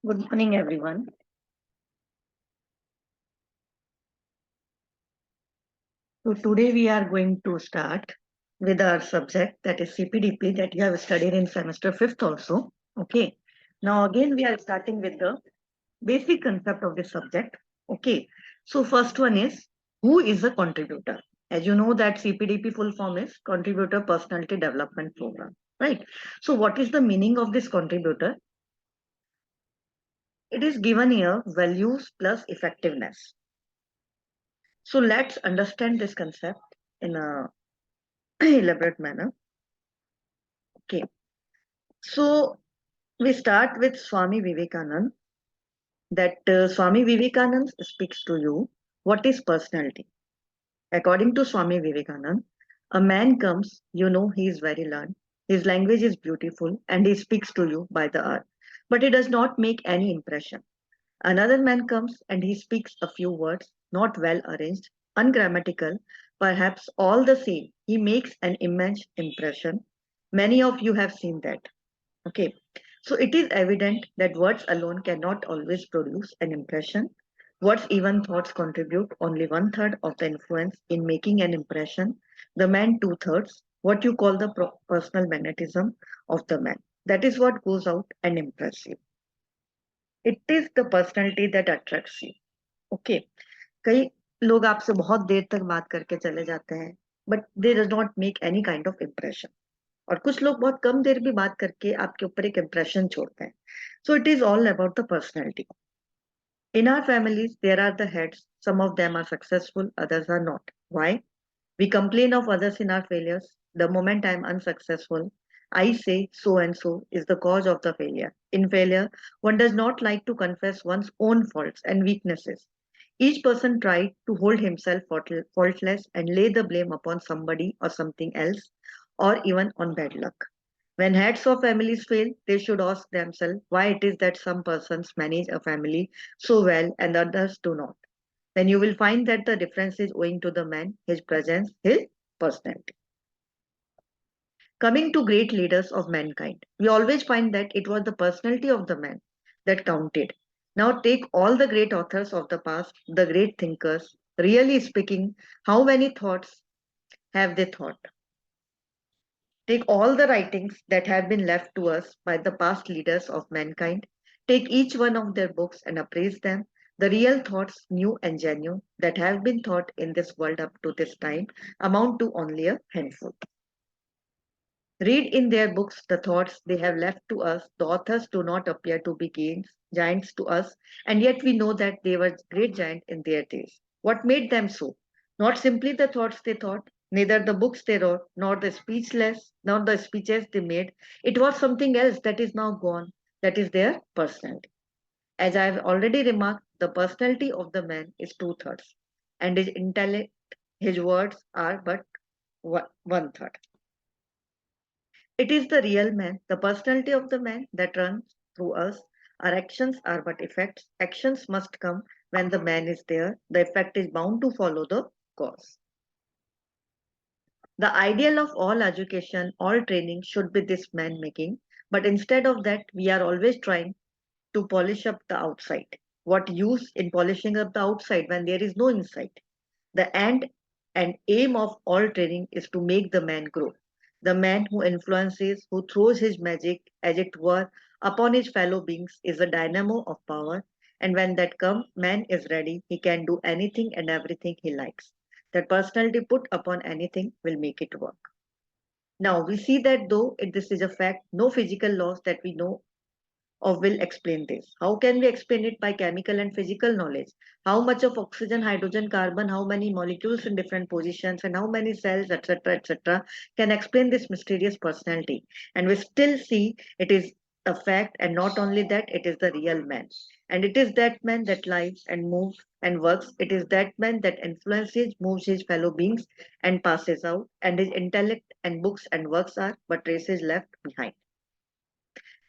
Good morning, everyone. So today we are going to start with our subject, that is CPDP, that you have studied in semester fifth also. Okay. Now again we are starting with the basic concept of the subject. Okay. So first one is, who is a contributor? As you know that CPDP full form is Contributor Personality Development Program, right? So what is the meaning of this contributor? It is given here values plus effectiveness. So let's understand this concept in a elaborate manner. Okay, so we start with Swami Vivekanand. That Swami Vivekanand speaks to you. What is personality? According to Swami Vivekanand, a man comes, you know he is very learned, his language is beautiful, and he speaks to you by the hour, but he does not make any impression. Another man comes and he speaks a few words, not well arranged, ungrammatical, perhaps all the same. He makes an immense impression. Many of you have seen that. Okay. So it is evident that words alone cannot always produce an impression. Words, even thoughts, contribute only one third of the influence in making an impression. The man, two thirds, what you call the personal magnetism of the man. That is what goes out and impresses you. It is the personality that attracts you. Okay. कई लोग आपसे बहुत देर तक बात करके चले जाते हैं, but they does not make any kind of impression. और कुछ लोग बहुत कम देर भी बात करके आपके ऊपर एक इम्प्रेशन छोड़ते हैं. So it is all about the personality. In our families, there are the heads. Some of them are successful, others are not. Why? We complain of others in our failures. The moment I am unsuccessful, I say so and so is the cause of the failure. In failure, one does not like to confess one's own faults and weaknesses. Each person tried to hold himself faultless and lay the blame upon somebody or something else, or even on bad luck. When heads of families fail, they should ask themselves why it is that some persons manage a family so well and others do not. Then you will find that the difference is owing to the man, his presence, his personality. Coming to great leaders of mankind, we always find that it was the personality of the man that counted. Now take all the great authors of the past, the great thinkers, really speaking, how many thoughts have they thought? Take all the writings that have been left to us by the past leaders of mankind, take each one of their books and appraise them. The real thoughts, new and genuine, that have been thought in this world up to this time amount to only a handful. Read in their books the thoughts they have left to us. The authors do not appear to be giants to us, and yet we know that they were great giants in their days. What made them so? Not simply the thoughts they thought, neither the books they wrote, nor the speeches they made. It was something else that is now gone, that is their personality. As I have already remarked, the personality of the man is two thirds, and his intellect, his words are but one third. It is the real man, the personality of the man that runs through us. Our actions are but effects. Actions must come when the man is there. The effect is bound to follow the cause. The ideal of all education, all training should be this man making, but instead of that, we are always trying to polish up the outside. What use in polishing up the outside when there is no inside? The end and aim of all training is to make the man grow. The man who influences, who throws his magic, as it were, upon his fellow beings is a dynamo of power. And when that man is ready, he can do anything and everything he likes. That personality put upon anything will make it work. Now we see that though this is a fact, no physical laws that we know of will explain this. How can we explain it? By chemical and physical knowledge? How much of oxygen, hydrogen, carbon, how many molecules in different positions, and how many cells, etc., can explain this mysterious personality? And we still see it is a fact, and not only that, it is the real man. And it is that man that lives and moves and works. It is that man that influences, moves his fellow beings, and passes out. And his intellect and books and works are but traces left behind.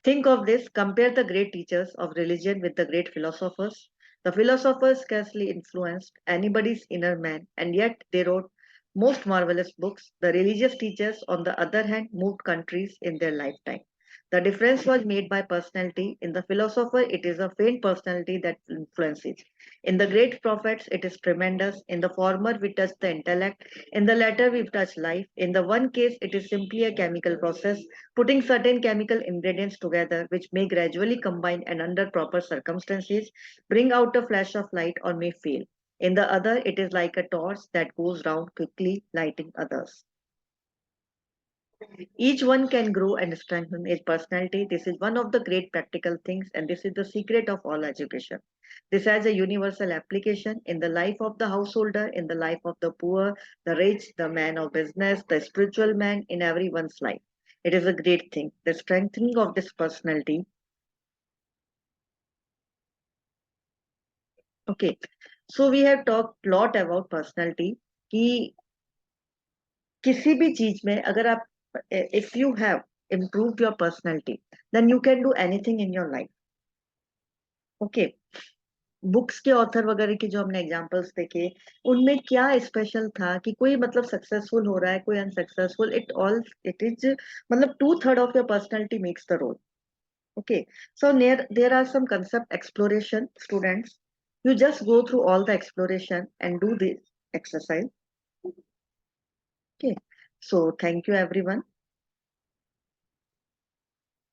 Think of this, compare the great teachers of religion with the great philosophers. The philosophers scarcely influenced anybody's inner man, and yet they wrote most marvelous books. The religious teachers, on the other hand, moved countries in their lifetime. The difference was made by personality. In the philosopher, it is a faint personality that influences. In the great prophets, it is tremendous. In the former, we touch the intellect. In the latter, we touch life. In the one case, it is simply a chemical process, putting certain chemical ingredients together, which may gradually combine and under proper circumstances bring out a flash of light or may fail. In the other, it is like a torch that goes round quickly, lighting others. Each one can grow and strengthen his personality. This is one of the great practical things, and this is the secret of all education. This has a universal application in the life of the householder, in the life of the poor, the rich, the man of business, the spiritual man, in everyone's life. It is a great thing. The strengthening of this personality. Okay, so we have talked lot about personality. कि किसी भी चीज में अगर आप if you have improved your personality, then you can do anything in your life. Okay. Books के author वगैरह की जो हमने एग्जांपल्स देखे, उनमें क्या स्पेशल था कि कोई मतलब सक्सेसफुल हो रहा है, कोई अनसक्सेसफुल, इट इज मतलब 2/3 of your personality makes the role. Okay, so there are some concept exploration, students. You just go through all the exploration and do this exercise. Okay, so thank you everyone.